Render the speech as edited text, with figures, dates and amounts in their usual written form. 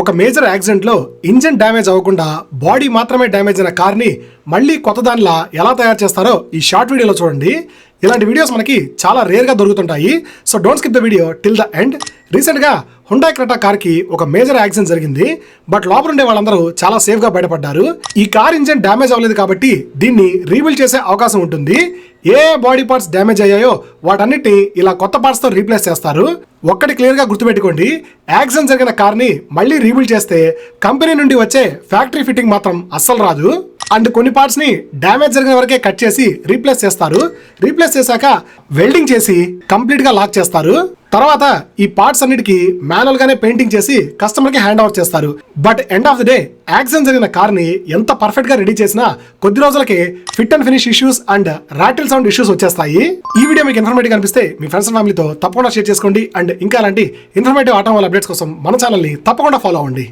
ఒక మేజర్ యాక్సిడెంట్లో engine damage అవ్వకుండా బాడీ మాత్రమే డ్యామేజ్ అయిన కార్ని మళ్ళీ కొత్త దానిలా ఎలా తయారు చేస్తారో ఈ షార్ట్ వీడియోలో చూడండి. ఇలాంటి వీడియోస్ మనకి చాలా రేర్గా దొరుకుతుంటాయి. So don't skip the video till the end. రీసెంట్గా హుండాయ్ క్రెటా కార్కి ఒక మేజర్ యాక్సిడెంట్ జరిగింది. బట్ లోపల ఉండే వాళ్ళందరూ చాలా సేఫ్గా బయటపడ్డారు. ఈ కార్ ఇంజిన్ డ్యామేజ్ అవ్వలేదు కాబట్టి దీన్ని రీబిల్డ్ చేసే అవకాశం ఉంటుంది. ఏ బాడీ పార్ట్స్ డ్యామేజ్ అయ్యాయో వాటన్నిటిని ఇలా కొత్త పార్ట్స్తో రీప్లేస్ చేస్తారు. ఒక్కటి క్లియర్గా గుర్తుపెట్టుకోండి, యాక్సిడెంట్ జరిగిన కార్ని మళ్ళీ రీబిల్డ్ చేస్తే కంపెనీ నుండి వచ్చే ఫ్యాక్టరీ ఫిట్టింగ్ మాత్రం అస్సలు రాదు. అండ్ కొన్ని పార్ట్స్ ని డ్యామేజ్ జరిగిన వరకే కట్ చేసి రీప్లేస్ చేస్తారు. రీప్లేస్ చేశాక వెల్డింగ్ చేసి కంప్లీట్ గా లాక్ చేస్తారు. తర్వాత ఈ పార్ట్స్ అన్నిటికీ మాన్యువల్ గానే పెయింటింగ్ చేసి కస్టమర్ కి హ్యాండ్ ఓవర్ చేస్తారు. But end of the day accident జరిగిన కార్ ని ఎంత పర్ఫెక్ట్ గా రెడీ చేసినా కొద్ది రోజులకి fit and finish issues and rattle sound issues వచ్చేస్తాయి. ఈ వీడియో మీకు ఇన్ఫర్మేటివ్ అనిపిస్తే మీ ఫ్రెండ్స్ అండ్ ఫ్యామిలీతో తప్పకుండా షేర్ చేసుకోండి. అండ్ ఇంకా అలాంటి ఇన్ఫర్మేటివ్ ఆటోమొబైల్ అప్డేట్స్ కోసం మన ఛానల్ ని తప్పకుండా ఫాలో అవ్వండి.